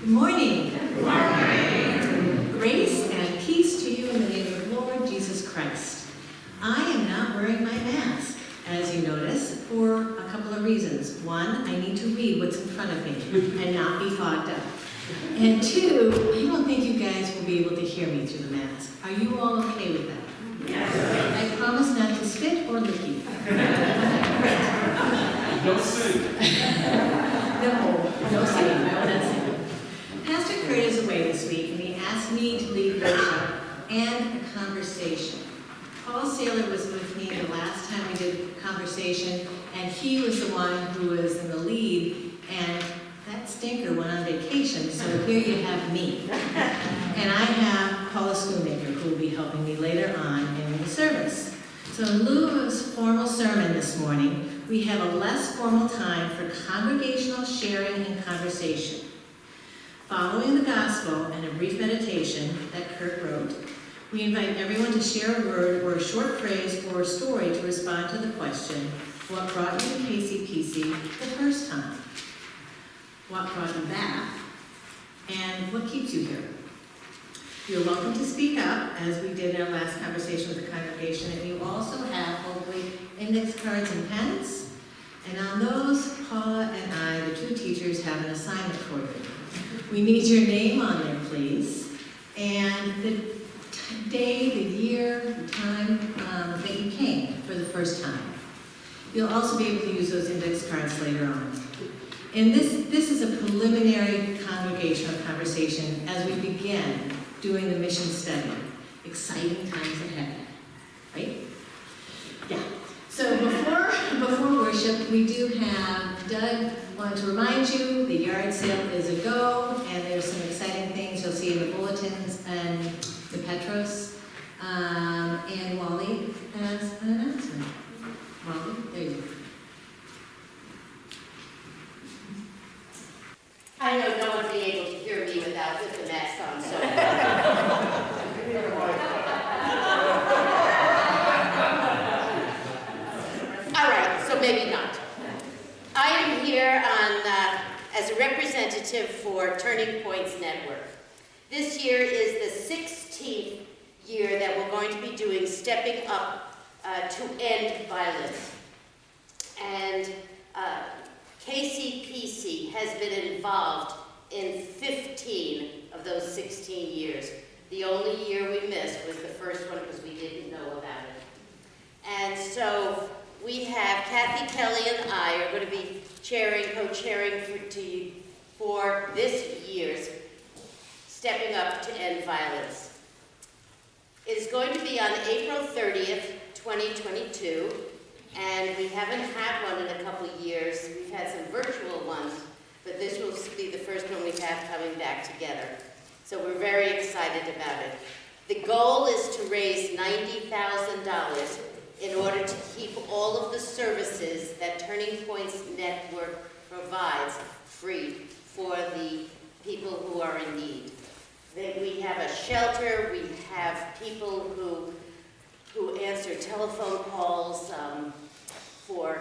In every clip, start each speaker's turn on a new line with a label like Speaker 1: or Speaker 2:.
Speaker 1: Good morning.
Speaker 2: Good morning.
Speaker 1: Grace and peace to you in the name of the Lord Jesus Christ. I am not wearing my mask, as you notice, for a couple of reasons. One, I need to read what's in front of me and not be fogged up. And two, I don't think you guys will be able to hear me through the mask. Are you all okay with that?
Speaker 2: Yes.
Speaker 1: I promise not to spit or lick you.
Speaker 2: Don't sing.
Speaker 1: No singing, no, that's it. Pastor Kurt is away this week, and he asked me to lead worship and a conversation. Paul Saylor was with me the last time we did conversation, and he was the one who was in the lead, and that stinker went on vacation, so here you have me. And I have Paula Schoonmaker, who will be helping me later on in the service. So in lieu of a formal sermon this morning, we have a less formal time for congregational sharing and conversation. Following the gospel and a brief meditation that Kurt wrote, we invite everyone to share a word or a short phrase or a story to respond to the question, what brought you to KCPC the first time? What brought you back? And what keeps you here? You're welcome to speak up, as we did in our last conversation with the congregation, and you also have, hopefully, index cards and pens. And on those, Paula and I, the two teachers, have an assignment for you. We need your name on there, please, and the day, the year, the time that you came for the first time. You'll also be able to use those index cards later on. And this is a preliminary congregational conversation as we begin doing the mission study. Exciting times ahead, right? Yeah. So before worship, we do have Doug wanted to remind you the yard sale is a go, and there's some exciting things you'll see in the bulletins and the Petros. And Wally has an announcement. Wally, there you go.
Speaker 3: I know no one will be able to hear me with the mask on, so. All right, so maybe not. I am here as a representative for Turning Points Network. This year is the 16th year that we're going to be doing Stepping Up to End Violence. And KCPC has been involved in 15 of those 16 years. The only year we missed was the first one because we didn't know about it. And so we have Kathy Kelly and I are going to be co-chairing for this year's Stepping Up to End Violence. It is going to be on April 30th, 2022. And we haven't had one in a couple of years. We've had some virtual ones, but this will be the first one we have coming back together. So we're very excited about it. The goal is to raise $90,000 in order to keep all of the services that Turning Points Network provides free for the people who are in need. We have a shelter, we have people who answer telephone calls for,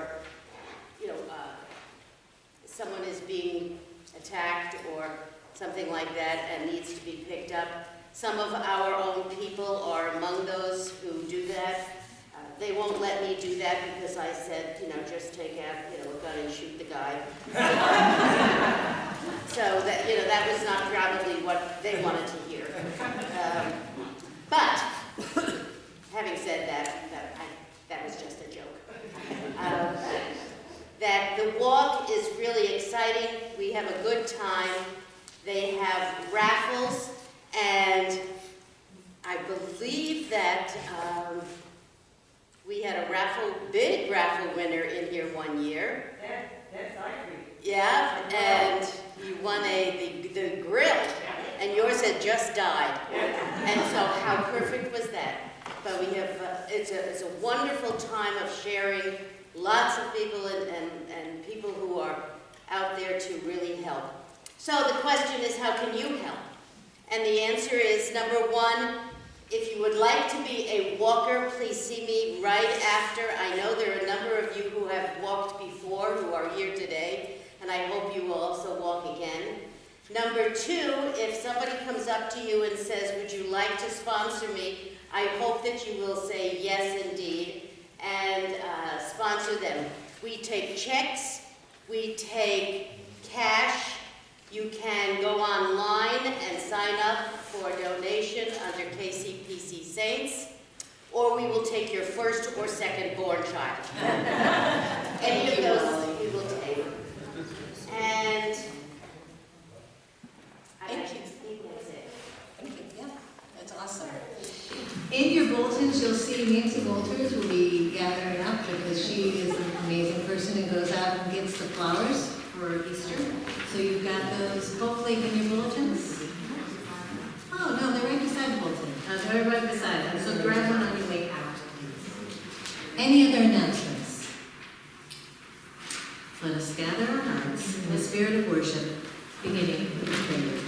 Speaker 3: someone is being attacked or something like that and needs to be picked up. Some of our own people are among those who do that. They won't let me do that because I said, just take out, a gun and shoot the guy. So that, that was not probably what they wanted to hear. But having said that was just a joke. That the walk is really exciting. We have a good time. They have raffles, and I believe that we had a big raffle winner in here one year.
Speaker 4: That's likely.
Speaker 3: Yeah, and you won the grill, and yours had just died. And so how perfect was that? But we have, it's a wonderful time of sharing, lots of people and people who are out there to really help. So the question is, how can you help? And the answer is, number one, if you would like to be a walker, please see me right after. I know there are a number of you who have walked before who are here today, and I hope you will also walk again. Number two, if somebody comes up to you and says, would you like to sponsor me? I hope that you will say yes indeed and sponsor them. We take checks, we take cash. You can go online and sign up for a donation under KCPC Saints, or we will take your first or second born child. Any of those we will take. And
Speaker 1: Thank you.
Speaker 3: think that's it.
Speaker 1: Thank you. Yeah, that's awesome. In your bulletins, you'll see Nancy Walters will be gathering up because she is an amazing person and goes out and gets the flowers for Easter. So you've got those hopefully in your bulletins. Oh, no, they're right beside the bulletin. They're right beside them. So grab one on your way out. Any other announcements? Let us gather our hearts in the spirit of worship, beginning with prayer.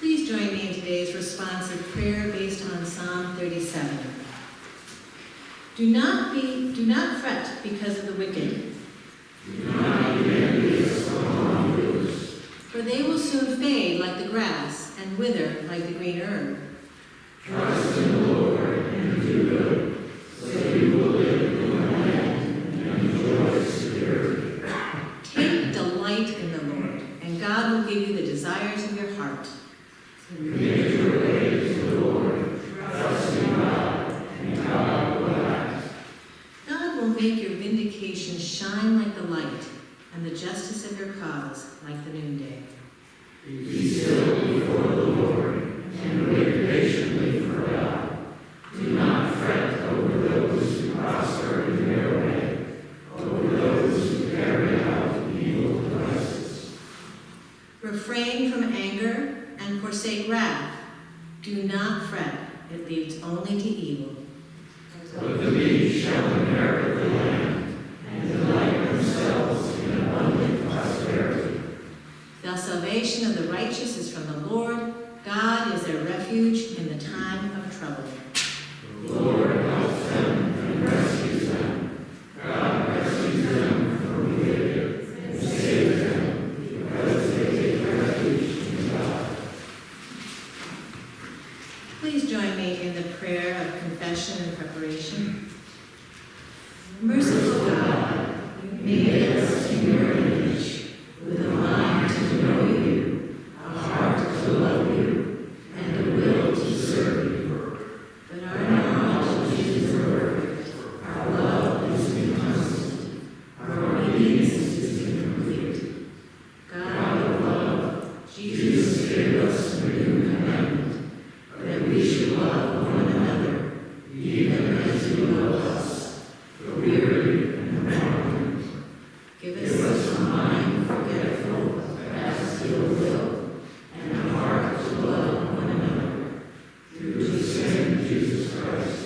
Speaker 1: Please join me in today's responsive prayer based on Psalm 37. Do not fret because of the wicked. For they will soon fade like the grass and wither like the green herb.
Speaker 2: Trust in the Lord and do good, so you will live in the land and enjoy security.
Speaker 1: Take delight in the Lord, and God will give you the desires of your heart.
Speaker 2: Commit your way to the Lord, trust in God, and God will act.
Speaker 1: God will make your vindication shine like the light, and the justice of your cause like the noonday.
Speaker 2: Be still before the Lord, and wait patiently for God. Do not fret over those who prosper in their way, over those who carry out evil devices.
Speaker 1: Refrain from anger and forsake wrath. Do not fret, it leads only to evil.
Speaker 2: But the meek shall inherit the land, and delight themselves in abundant prosperity.
Speaker 1: The salvation of the righteous is from the Lord. God is their refuge in the time of trouble.
Speaker 2: The Lord helps them and rescues them. God rescues them from the wicked and saves them because they take refuge in God.
Speaker 1: Please join me in the prayer of confession and preparation. Merciful God, you made us in your image, with a mind to know you, a heart to love you, and a will to serve you. But our knowledge is imperfect, our love is inconstant, our obedience is incomplete. God of love, Jesus gave us a new commandment, that we should love one another, even as you love us, the weary and the mourning. Give us a mind forgetful of past ill will, and a heart to love one another. Through the same Jesus Christ,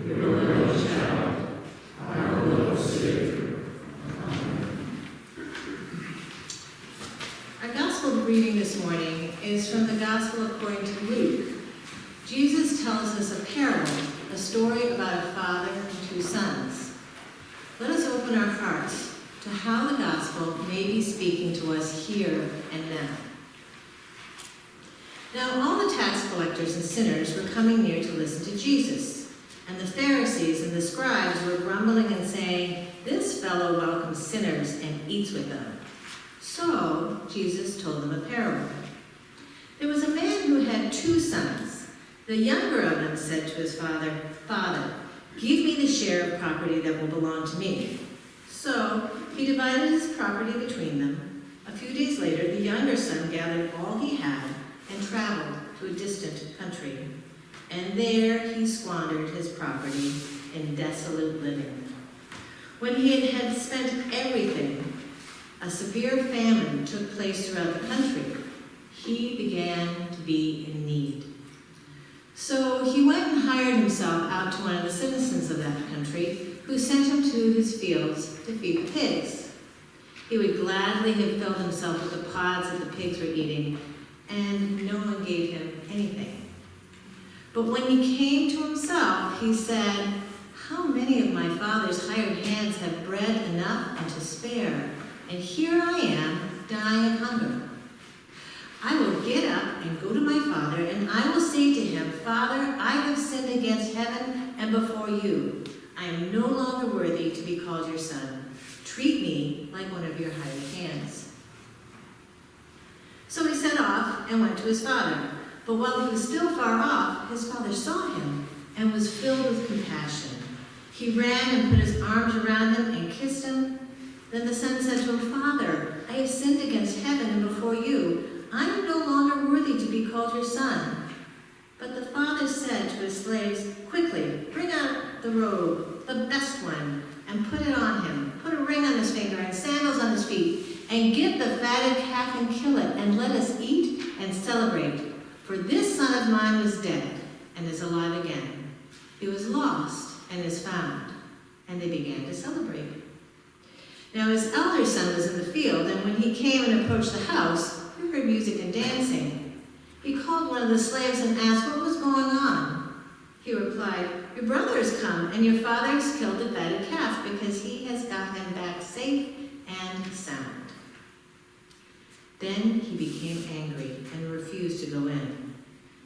Speaker 1: your beloved child, our Lord Savior. Amen. Our gospel reading this morning is from the Gospel according to Luke. Jesus tells us a parable, a story about a father and two sons. Let us open our hearts to how the gospel may be speaking to us here and now. Now all the tax collectors and sinners were coming near to listen to Jesus, and the Pharisees and the scribes were grumbling and saying, "This fellow welcomes sinners and eats with them." So Jesus told them a parable. There was a man who had 2 sons. The younger of them said to his father, "Father, give me the share of property that will belong to me." So he divided his property between them. A few days later, the younger son gathered all he had and traveled to a distant country. And there he squandered his property in desolate living. When he had spent everything, a severe famine took place throughout the country. He began to be in need. So he went and hired himself out to one of the citizens of that country, who sent him to his fields to feed the pigs. He would gladly have filled himself with the pods that the pigs were eating, and no one gave him anything. But when he came to himself, he said, "How many of my father's hired hands have bread enough and to spare, and here I am dying of hunger. I will get up and go to my father, and I will say to him, 'Father, I have sinned against heaven and before you. I am no longer worthy to be called your son. Treat me like one of your hired hands.'" So he set off and went to his father. But while he was still far off, his father saw him and was filled with compassion. He ran and put his arms around him and kissed him. Then the son said to him, "Father, I have sinned against heaven and before you. I am no longer worthy to be called your son." But the father said to his slaves, "Quickly, bring out the robe, the best one, and put it on him. Put a ring on his finger and sandals on his feet, and get the fatted calf and kill it, and let us eat and celebrate. For this son of mine was dead and is alive again. He was lost and is found." And they began to celebrate. Now his elder son was in the field, and when he came and approached the house, he heard music and dancing. He called one of the slaves and asked what was going on. He replied, "Your brother has come, and your father has killed the fatted calf because he has got him back safe and sound." Then he became angry and refused to go in.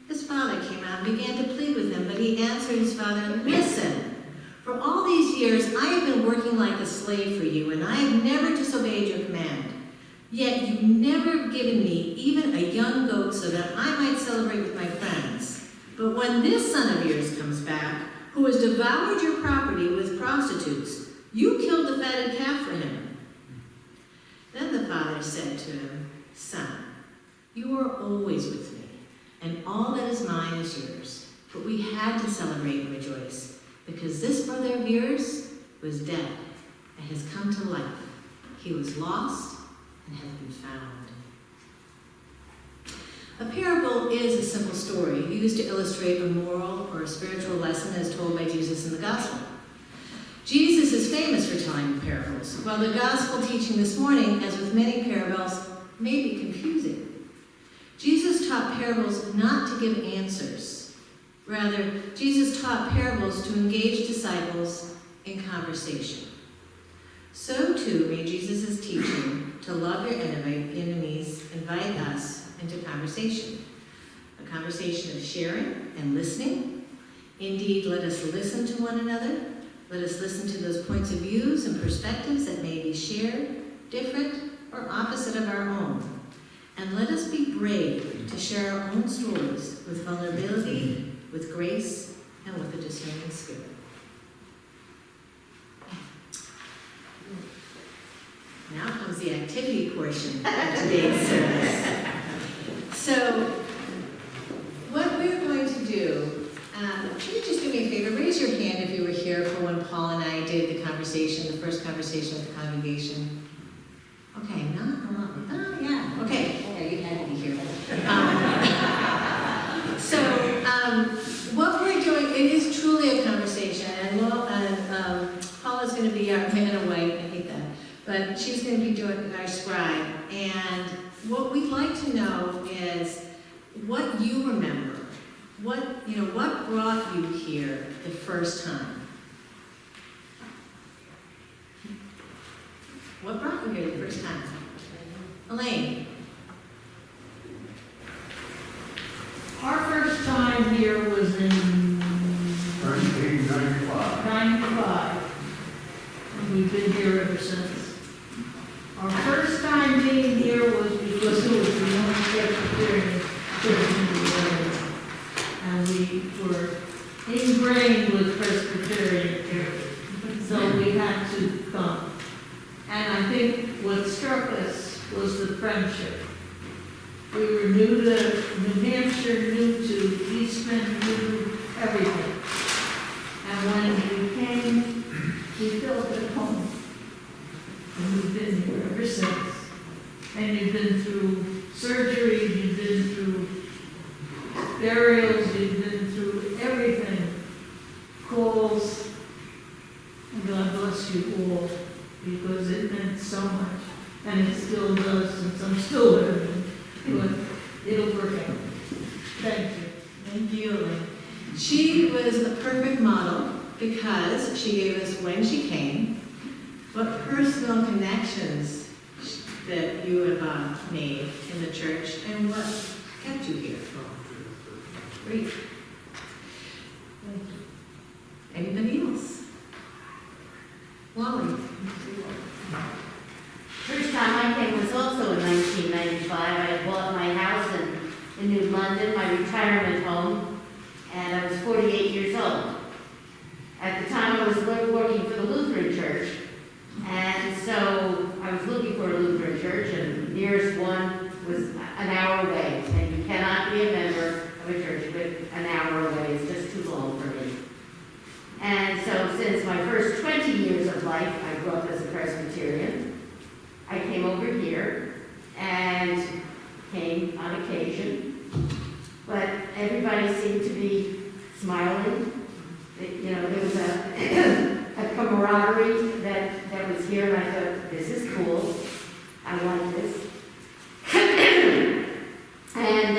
Speaker 1: His father came out and began to plead with him, but he answered his father, "Listen, for all these years I have been working like a slave for you, and I have never disobeyed your command. Yet you've never given me even a young goat so that I might celebrate with my friends. But when this son of yours comes back, who has devoured your property with prostitutes, you killed the fatted calf for him." Then the father said to him, "Son, you are always with me, and all that is mine is yours. But we had to celebrate and rejoice, because this brother of yours was dead and has come to life. He was lost and has been found." A parable is a simple story used to illustrate a moral or a spiritual lesson as told by Jesus in the gospel. Jesus is famous for telling parables, while the gospel teaching this morning, as with many parables, may be confusing. Jesus taught parables not to give answers. Rather, Jesus taught parables to engage disciples in conversation. So too may Jesus' teaching to love your enemies invite us into conversation. A conversation of sharing and listening. Indeed, let us listen to one another. Let us listen to those points of views and perspectives that may be shared, different, or opposite of our own. And let us be brave to share our own stories with vulnerability, with grace, and with a discerning spirit. Now comes the activity portion of today's service. So, what we're going to do, can you just do me a favor? Raise your hand if you were here for when Paul and I did the conversation, the first conversation with the congregation. Okay, not a lot. Oh, yeah. Okay. Yeah, you had to be here. What we're doing, it is truly a conversation, and Paul is going to be our man and wife. I hate that, but she's going to be doing our scribe. And what we'd like to know is what you remember. What brought you here the first time? What brought you here the first time? Elaine.
Speaker 4: We were new to New Hampshire, new to Eastman, new to everything. And when we came, we built a home. And we've been here ever since. And you've been through surgery, you've been through burials, you've been through everything. Calls. And God bless you all, because it meant so much. And it still does, since I'm still learning. But it'll work out. Thank you.
Speaker 1: Thank you, Elaine. She was the perfect model because she gave us when she came, what personal connections that you have made in the church, and what kept you here. Great. Anybody else? Wally.
Speaker 3: First time I came was also in 1995. I bought my house in New London, my retirement home, and I was 48 years old. At the time, I was working for the Lutheran Church, and so I was looking for a Lutheran church, and the nearest one was an hour away, and you cannot be a member of a church with an hour away. It's just too long for me. And so since my first 20 years of life, I grew up as a Presbyterian. I came over here and came on occasion, but everybody seemed to be smiling. You know, there was a camaraderie that was here, and I thought, this is cool. I like this. And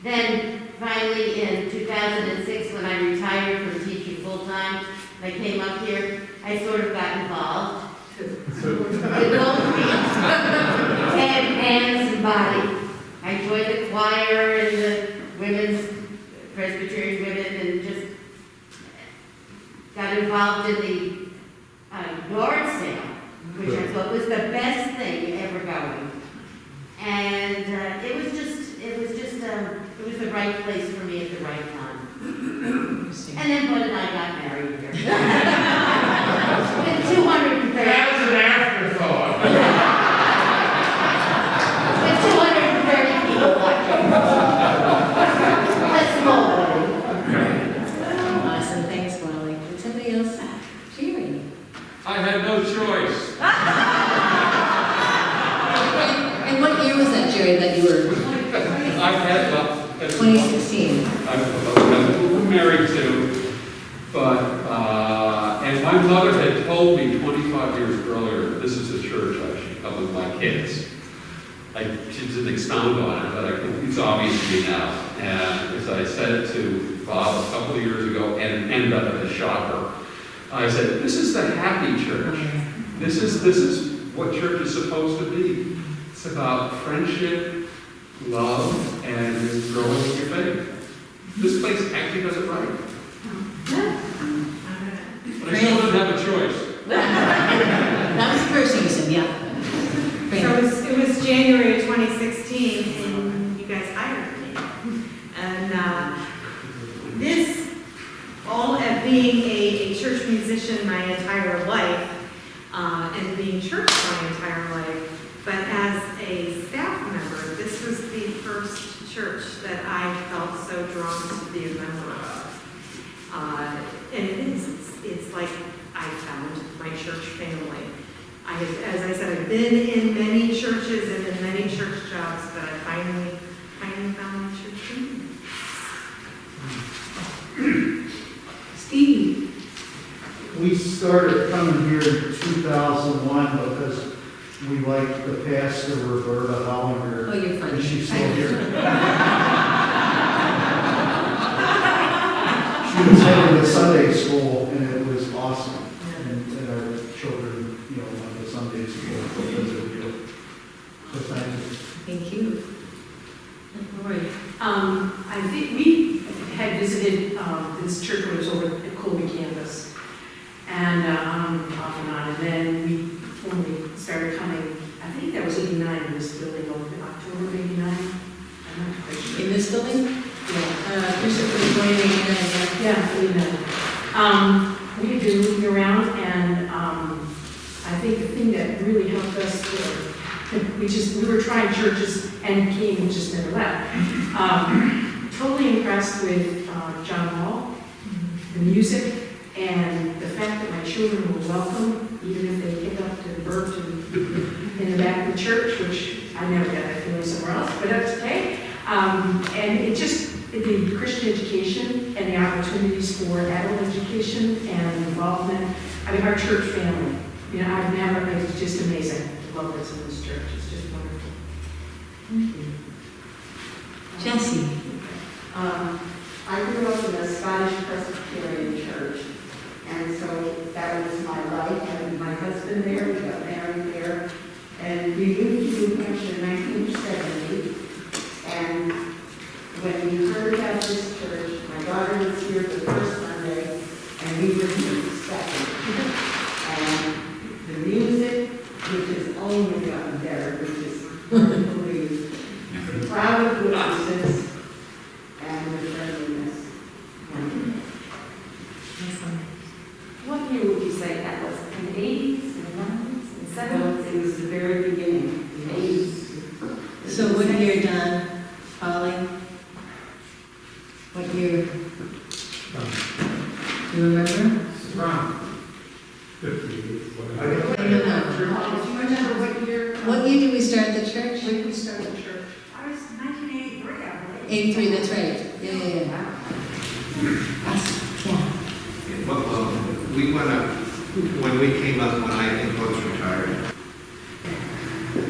Speaker 3: then finally in 2006, when I retired from teaching full-time, and I came up here, I sort of got involved. With both feet, head, hands, and body. I joined the choir and the women's, Presbyterian women, and just got involved in the yard sale, which I thought was the best thing ever going. And it was the right place for me at the right time.
Speaker 1: Interesting.
Speaker 3: And then Bud and I got married here. With 230.
Speaker 2: That was an afterthought.
Speaker 3: With 230 people watching. A small wedding.
Speaker 1: Awesome, thanks, Wally. Did somebody else? Jerry.
Speaker 5: I had no choice.
Speaker 1: And what year was that, Jerry, that you were
Speaker 5: I had, well,
Speaker 1: 2016?
Speaker 5: I'm married to, but, and my mother had told me 25 years earlier, this is a church I should come with my kids. She didn't expound on it, but it's obvious to me now. And as I said it to Bob a couple of years ago, and ended up at a shocker, I said, this is the happy church. This is what church is supposed to be. It's about friendship, love, and growing in your faith. This place actually does it right. But I still didn't have a choice.
Speaker 1: That was the first thing you said, yeah.
Speaker 6: So it was January of 2016, and you guys hired me. And this, all at being a church musician my entire life, and being church my entire life, but as a staff member, this was the first church that I felt so drawn to be a member of. And it is, it's like I found my church family. As I said, I've been in many churches and in many church jobs, but I finally found my church family.
Speaker 1: Steve.
Speaker 7: We started coming here in 2001 because we liked the pastor, Roberta Hollander.
Speaker 1: Oh, you're funny.
Speaker 7: And she's still here. She was heading to Sunday school, and it was awesome. And our children, went to Sunday school because of you. So thank you.
Speaker 1: Thank you. Lori.
Speaker 8: I think we had visited this church when it was over at Colby campus, and off and on, and then we formally started coming. I think that was '89 in this building, in October of '89. I'm not quite sure.
Speaker 1: In this building?
Speaker 8: Yeah.
Speaker 1: Christopher joined me.
Speaker 8: Yeah, '89. We had been moving around, and I think the thing that really helped us, we we were trying churches and came and just never left. Totally impressed with John Hall, the music, and the fact that my children were welcome, even if they came up to Burke in the back of the church, which I never got that feeling somewhere else, but that's okay. And it just, the Christian education and the opportunities for adult education and involvement. I mean, our church family, you know, it's just amazing. I love what's in this church. It's just wonderful.
Speaker 1: Thank you. Jessie?
Speaker 9: I grew up in a Scottish Presbyterian church, and so that was my life. I had my husband there, we got married there, and we moved to New Hampshire in 1970. And when we heard about this church, my daughter was here the first Sunday, and we were here the second. And the music, which has only gotten better, which is hard to believe. The crowd of witnesses, and the friendliness.
Speaker 10: What year would you say that was? In the 80s, in the 90s, in the 70s?
Speaker 9: It was the very beginning, the 80s.
Speaker 1: So what year, Don? Holly? What year? Do you remember?
Speaker 2: Around 50,
Speaker 1: I don't know.
Speaker 9: Do you remember what year?
Speaker 1: What year did we start the church?
Speaker 9: When did we start the church?
Speaker 10: I was 1983, I believe.
Speaker 1: 83, that's right. Yeah. Awesome. Yeah.
Speaker 11: Well, we went up, when we came up, when I think was retired,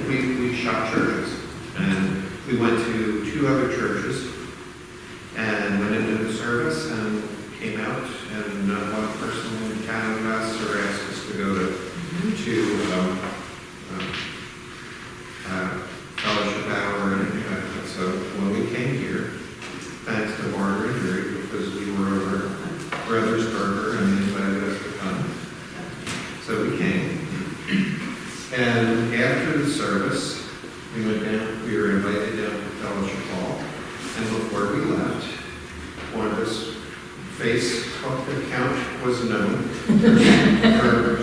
Speaker 11: we shot churches. And we went to 2 other churches and went into the service and came out, and one person counted us or asked us to go to fellowship hour and anything like that. So when we came here, thanks to Margaret and Drew, because we were over Brothers Burger and they invited us to come. So we came. And after the service, we went down, we were invited down to Fellowship Hall. And before we left, one of us face account was known.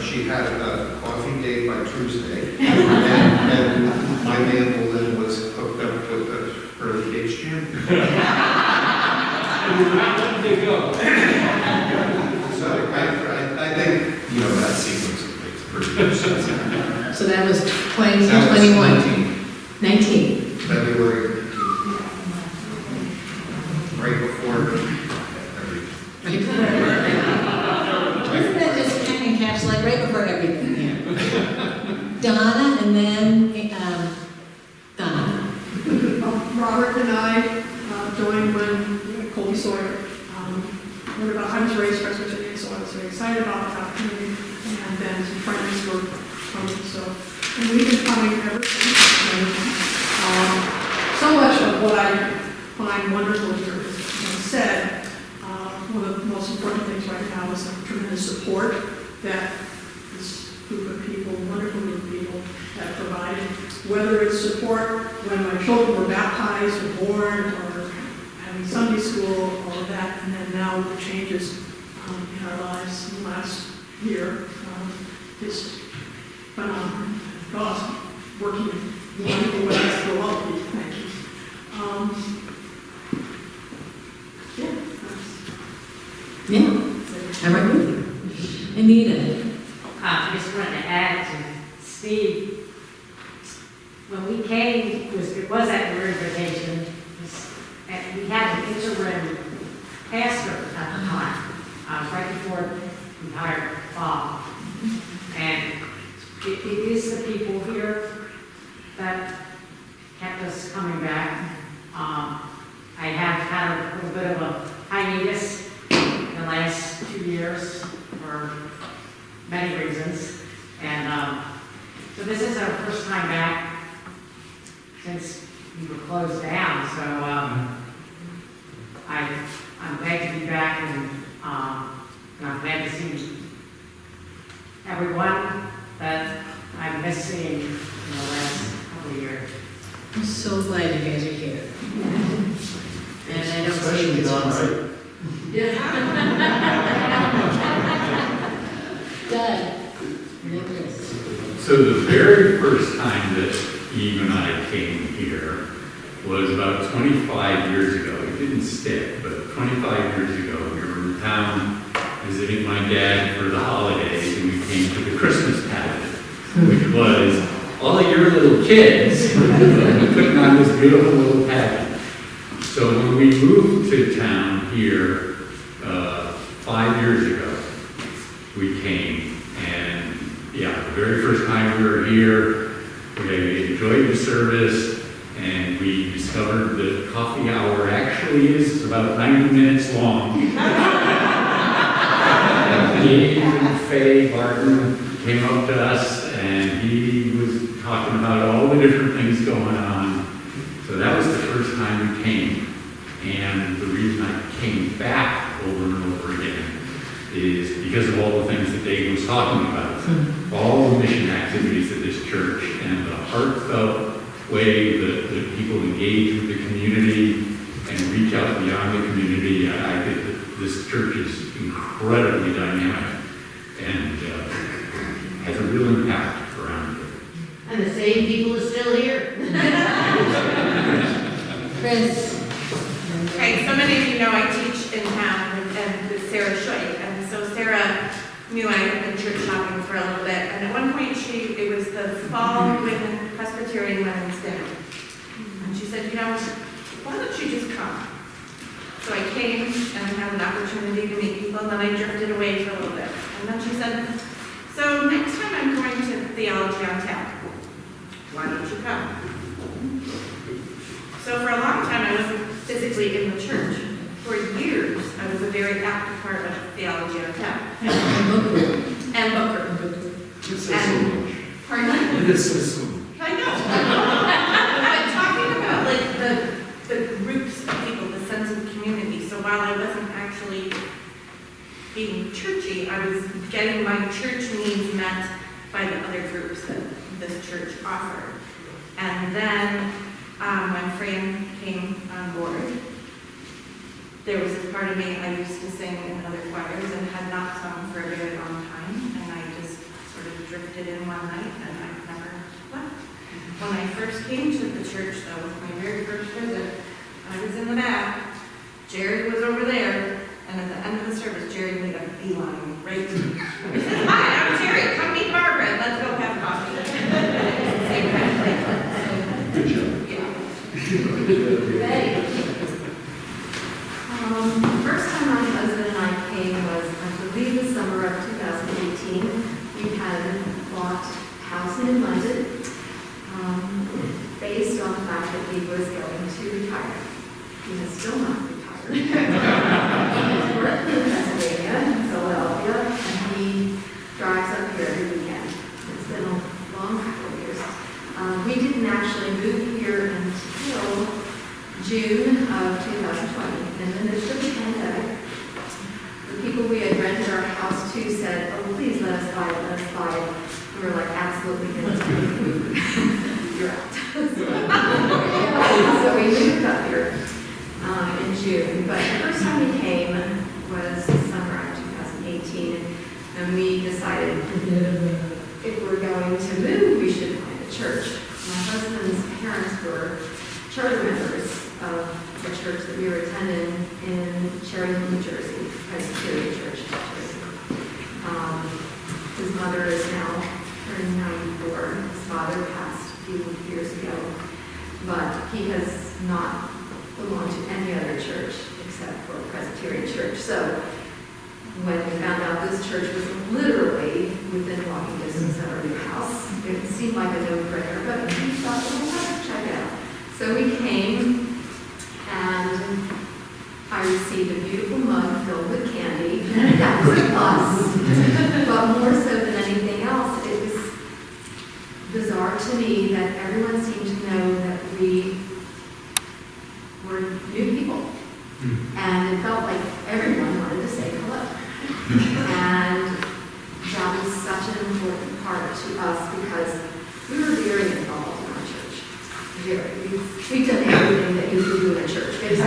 Speaker 11: She had a coffee date by Tuesday. And my mandolin was hooked up with the early cage jam.
Speaker 5: And we're not letting it go.
Speaker 11: So I think, you know, that sequence makes pretty good sense.
Speaker 1: So that was
Speaker 11: That was
Speaker 1: 2021. 19.
Speaker 11: February 19th. Right before everything.
Speaker 1: Isn't that just kind of encapsulate right before everything? Yeah. Donna and then Donna.
Speaker 12: Robert and I joined when Colby Sawyer learned about how to raise Presbyterian, so I was very excited about the opportunity, and then some friends were coming, and we've been coming ever since. So much of what I find wonderful here is, as I said, one of the most important things right now is the tremendous support that this group of people, wonderful group of people, have provided. Whether it's support when my children were baptized or born, or having Sunday school, all of that, and then now the changes in our lives in the last year, just phenomenal. God's working in wonderful ways for all of you. Thank you.
Speaker 1: Yeah. How about you? Anita.
Speaker 10: I just wanted to add to Steve, when we came, it was at your invitation, and we had an interim pastor at the time, right before we hired Bob. And it is the people here that kept us coming back. I have had a little bit of a hiatus in the last 2 years for many reasons. And so this is our first time back since we were closed down. So I'm glad to be back, and I'm glad to see everyone that I've missed seeing in the last couple of years.
Speaker 1: I'm so glad you guys are here. And I don't
Speaker 7: Especially
Speaker 1: see
Speaker 7: Don, right?
Speaker 1: Done. And then Chris.
Speaker 5: So the very first time that
Speaker 13: Eve and I came here was about 25 years ago. It didn't stick, but 25 years ago, we were in town visiting my dad for the holidays, and we came to the Christmas pageant, which was all of your little kids putting on this beautiful little pageant. So when we moved to town here 5 years ago, we came, and yeah, the very first time we were here, we enjoyed the service, and we discovered that coffee hour actually is about 90 minutes long. And Dave and Faye Barton came up to us, and he was talking about all the different things going on. So that was the first time we came. And the reason I came back over and over again is because of all the things that Dave was talking about. All the mission activities of this church and the heartfelt way that people engage with the community and reach out beyond the community. I think that this church is incredibly dynamic and has a real impact around here.
Speaker 3: And the same people are still here.
Speaker 1: Chris?
Speaker 6: Right, so many of you know I teach in town and with Sarah Shoik, and so Sarah knew I had been church shopping for a little bit, and at one point it was the fall Presbyterian Women's Dinner, and she said, you know, why don't you just come? So I came and had an opportunity to meet people, and then I drifted away for a little bit, and then she said, so next time I'm going to Theology on Tap, why don't you come? So for a long time, I wasn't physically in the church. For years, I was a very active part of Theology on Tap. And Booker.
Speaker 2: This is so much.
Speaker 6: Pardon?
Speaker 2: This is so much.
Speaker 6: I know. But talking about like the groups of people, the sense of community. So while I wasn't actually being churchy, I was getting my church needs met by the other groups that this church offered. And then when Fran came on board, there was this part of me, I used to sing in other choirs and had not sung for a very long time, and I just sort of drifted in one night and I've never left. When I first came to the church, though, with my very first visit, I was in the back, Jerry was over there, and at the end of the service, Jerry made a beeline right to me. He said, hi, I'm Jerry, come meet Barbara, let's go have coffee. Same kind of thing.
Speaker 2: Good job.
Speaker 6: Yeah.
Speaker 14: The first time my husband and I came was, I believe, the summer of 2018. We had bought a house in London based on the fact that he was going to retire. He has still not retired. He worked in Pennsylvania, Philadelphia, and he drives up here every weekend. It's been a long couple of years. We didn't actually move here until June of 2020, and in the midst of the pandemic, the people we had rented our house to said, oh, please let us buy it, let us buy it. We were like, absolutely, you're out. So we moved up here in June, but the first time we came was the summer of 2018, and we decided if we're going to move, we should find a church. My husband's parents were charter members of the church that we were attending in Sheridan, New Jersey, Presbyterian Church in New Jersey. His mother is now turning 94. His father passed a few years ago, but he has not belonged to any other church except for Presbyterian Church. So when we found out this church was literally within walking distance of our new house, it seemed like a no-brainer, but we thought, well, let's check it out. So we came, and I received a beautiful mug filled with candy. That was a plus. But more so than anything else, it was bizarre to me that everyone seemed to know that we were new people. And it felt like everyone wanted to say hello. And that was such an important part to us because we were very involved in our church. We've done everything that you could do in a church, basically.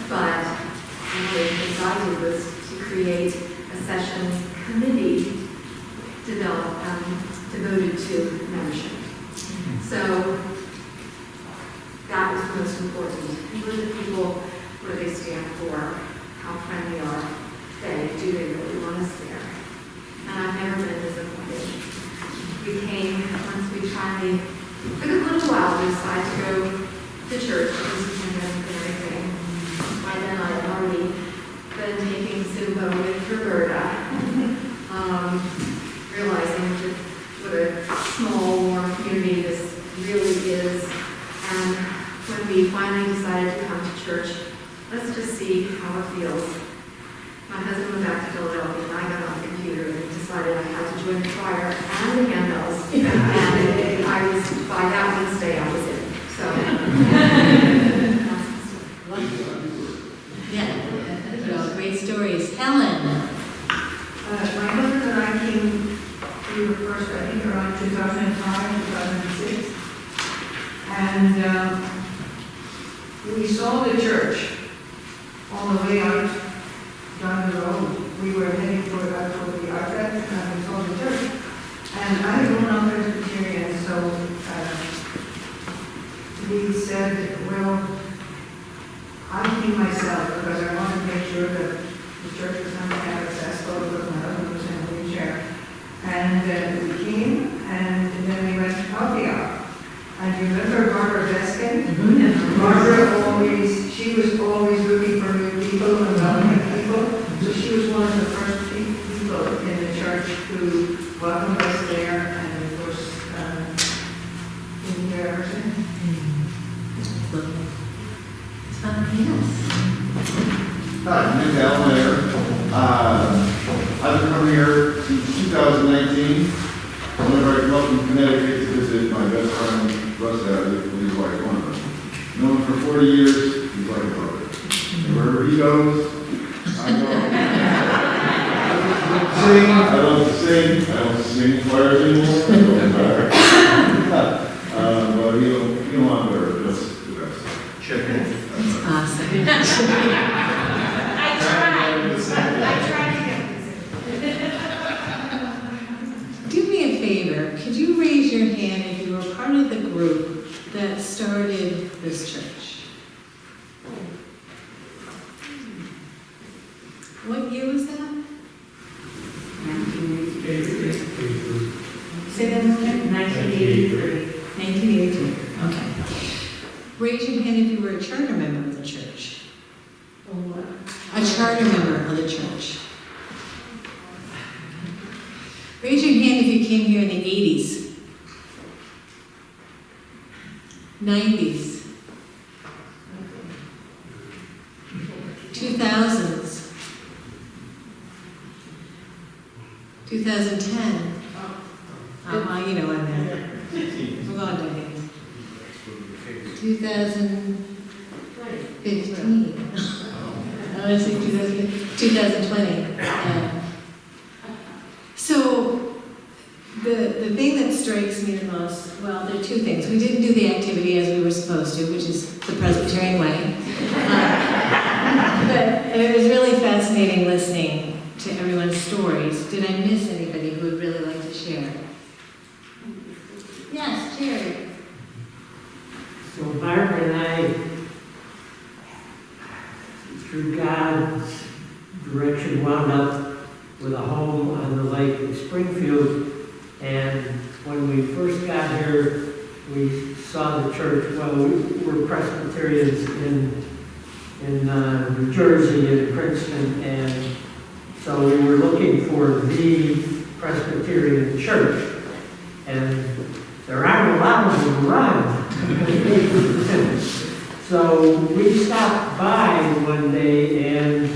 Speaker 14: But what we decided was to create a session committee devoted to membership. So that was the most important. Who are the people, what do they stand for, how friendly are they, do they really want us there? And I've never been disappointed. We came, once we finally, took a little while to decide to go to church, because of the pandemic and everything. By then I had already been taking Subo with Roberta, realizing that what a small, warm community this really is. And when we finally decided to come to church, let's just see how it feels. My husband went back to Philadelphia, and I got on the computer and decided I had to join the choir and the handbells. And I was, by that Wednesday, I was in. So.
Speaker 1: Yeah, well, great stories. Helen?
Speaker 4: My husband and I came to the first, I think around 2005, 2006. And we saw the church on the way out down the road. We were heading for the outlet, and we saw the church. And I had grown up Presbyterian, so we said, well, I came myself because I wanted to make sure that the church was not accessible because my husband was in a wheelchair. And we came, and then we went to coffee hour. And you remember Barbara Veskin? Mm-hmm. Barbara always, she was always looking for new people and welcoming people. So she was one of the first people in the church who welcomed us there, and of course, in here ever since.
Speaker 1: Yes.
Speaker 2: Hi, Nick Allen there. I've been coming here since 2019. Whenever I come up from Connecticut to visit my best friend, Russ Abbott, who's like one of them. Known him for 40 years, he's like a brother. And wherever he goes, I go. I don't sing. I don't sing choirs anymore. It doesn't matter. But you know I'm better. That's the best. Check in.
Speaker 1: That's awesome.
Speaker 6: I tried to get this.
Speaker 1: Do me a favor, could you raise your hand if you were part of the group that started this church? What year was that?
Speaker 10: 1983.
Speaker 1: Say that again?
Speaker 10: 1983.
Speaker 1: 1983, okay. Raise your hand if you were a charter member of the church. A charter member of the church. Raise your hand if you came here in the 80s, 90s, 2000s, 2010. Well, you know what I meant. We're on decades. 2015. I was saying 2020. So the thing that strikes me the most, well, there are two things. We didn't do the activity as we were supposed to, which is the Presbyterian way. But it was really fascinating listening to everyone's stories. Did I miss anybody who would really like to share? Yes, Jerry.
Speaker 10: So Barbara and I, through God's direction, wound up with a home on the lake in Springfield. And when we first got here, we saw the church. Well, we were Presbyterians in New Jersey and Princeton, and so we were looking for the Presbyterian church. And there aren't a lot of them around. So we stopped by one day, and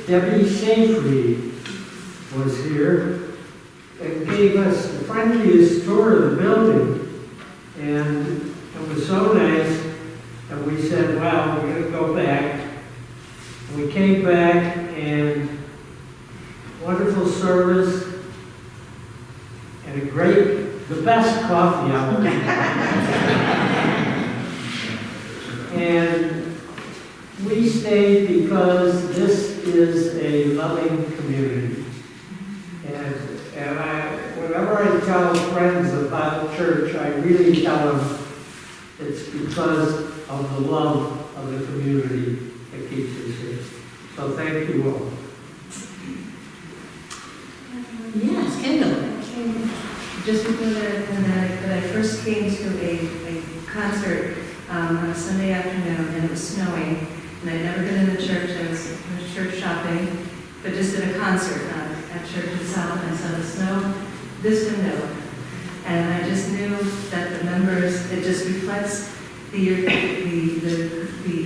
Speaker 10: Debbie Safely was here and gave us the friendliest tour of the building. And it was so nice. And we said, well, we're going to go back. And we came back, and wonderful service, and the best coffee hour. And we stayed because this is a loving community. And whenever I tell friends about church, I
Speaker 2: I really tell them it's because of the love of the community that keeps us here. So thank you all.
Speaker 1: Yes, Kendall.
Speaker 15: Just before that I first came to a concert on a Sunday afternoon, and it was snowing, and I'd never been in the church. I was church shopping, but just at a concert at church itself, and I saw the snow this window, and I just knew that the members, it just reflects the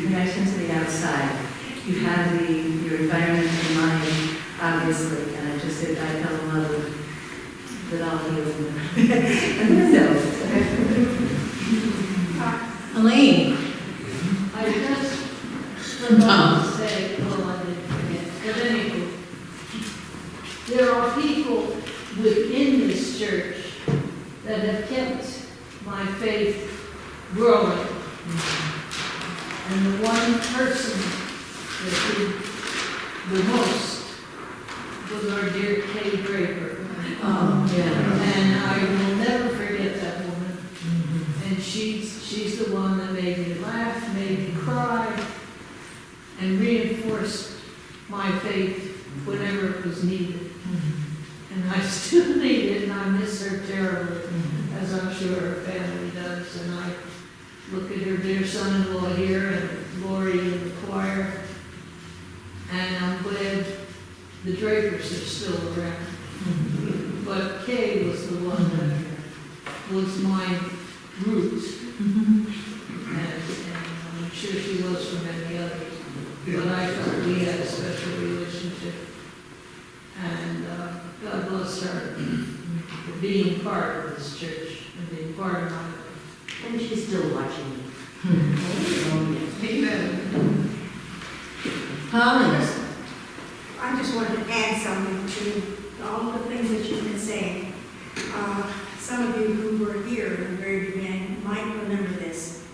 Speaker 15: connection to the outside. You have your environment in mind, obviously, and I fell in love with all of you and the window.
Speaker 1: Elaine.
Speaker 4: I just forgot to say, well, I didn't forget, but anyway, there are people within this church that have kept my faith growing. And the one person that did the most was our dear Kay Draper.
Speaker 1: Oh, yeah.
Speaker 4: And I will never forget that woman. And she's the one that made me laugh, made me cry, and reinforced my faith whenever it was needed. And I still need it, and I miss her terribly, as I'm sure her family does. And I look at her dear son-in-law here, and Lori in the choir, and I'm glad the Drapers are still around. But Kay was the one that was my root, and I'm sure she was for many others. But I felt we had a special relationship, and God bless her for being part of this church and being part of my life.
Speaker 10: And she's still watching me.
Speaker 4: Amen.
Speaker 1: Holly.
Speaker 16: I just wanted to add something to all the things that you've been saying. Some of you who were here in the very beginning might remember this.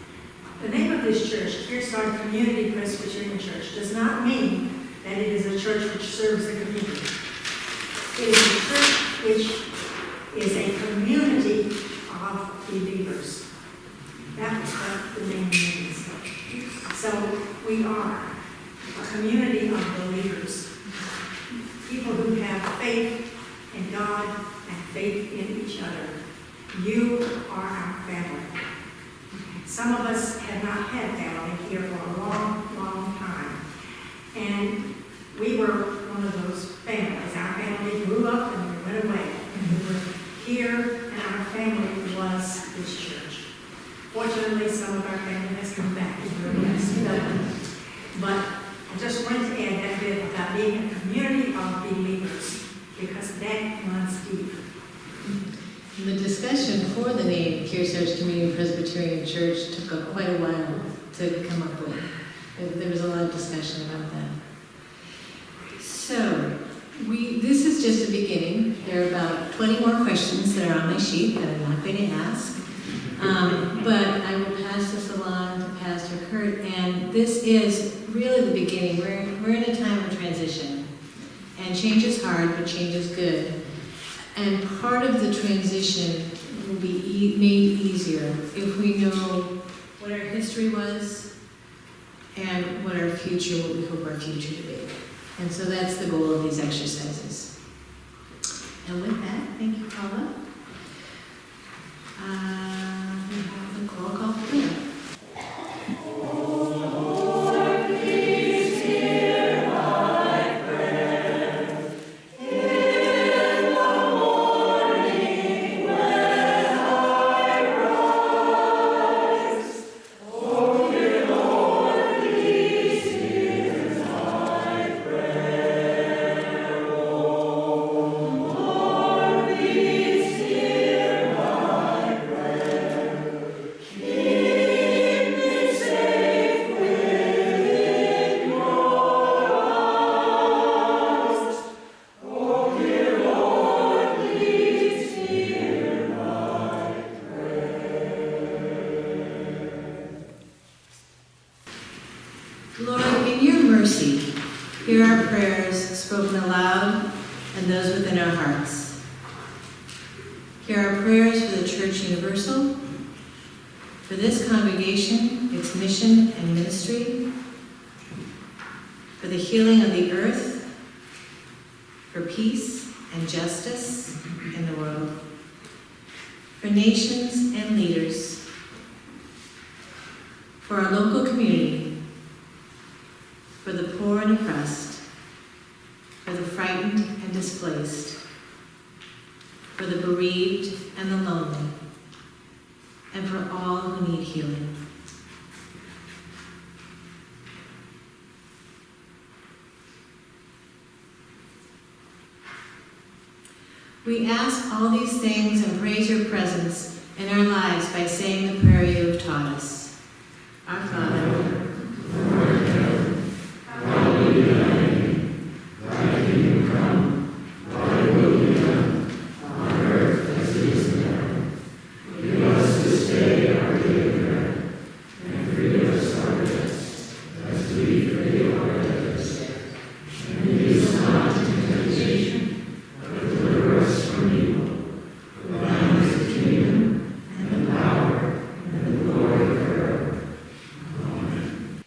Speaker 16: The name of this church, Kearsarge Community Presbyterian Church, does not mean that it is a church which serves the community. It is a church which is a community of believers. That is what the name means. So we are a community of believers. People who have faith in God and faith in each other. You are our family. Some of us have not had family here for a long, long time. And we were one of those families. Our family grew up and we went away. And we were here, and our family was this church. Fortunately, some of our family has come back. But I just wanted to add that bit about being a community of believers, because that runs deep.
Speaker 1: The discussion for the name Kearsarge Community Presbyterian Church took quite a while to come up with. There was a lot of discussion about that. So, this is just a beginning. There are about 20 more questions that are on my sheet that I'm not going to ask. But I will pass this along to Pastor Kurt, and this is really the beginning. We're in a time of transition, and change is hard, but change is good. And part of the transition will be made easier if we know what our history was and what our future, what we hope our future to be. And so that's the goal of these exercises. And with that, thank you, Paula. We have the roll call clear. Lord, in your mercy, hear our prayers spoken aloud and those within our hearts. Hear our prayers for the Church Universal, for this congregation, its mission and ministry, for the healing of the earth, for peace and justice in the world, for nations and leaders, for our local community, for the poor and oppressed, for the frightened and displaced, for the bereaved and the lonely, and for all who need healing. We ask all these things and praise your presence in our lives by saying the prayer you have taught us. Our Father,
Speaker 2: who art in heaven, hallowed be thy name. Thy kingdom come, thy will be done, on earth as it is in heaven. Give us this day our daily bread, and forgive us our debts, as we forgive our debtors. And lead us not into temptation, but deliver us from evil. For thine is the kingdom, and the power, and the glory forever. Amen.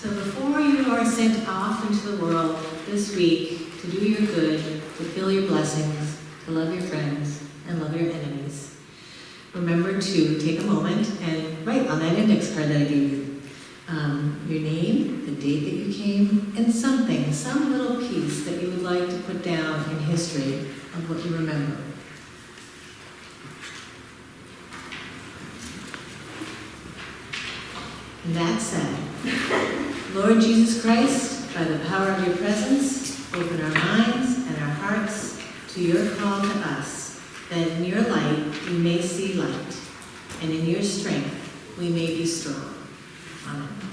Speaker 1: so before you are sent off into the world this week to do your good, to feel your blessings, to love your friends, and love your enemies, remember to take a moment and write on that index card that I gave you your name, the date that you came, and something, some little piece that you would like to put down in history of what you remember. And that said, Lord Jesus Christ, by the power of your presence, open our minds and our hearts to your call to us, that in your light we may see light, and in your strength we may be strong. Amen.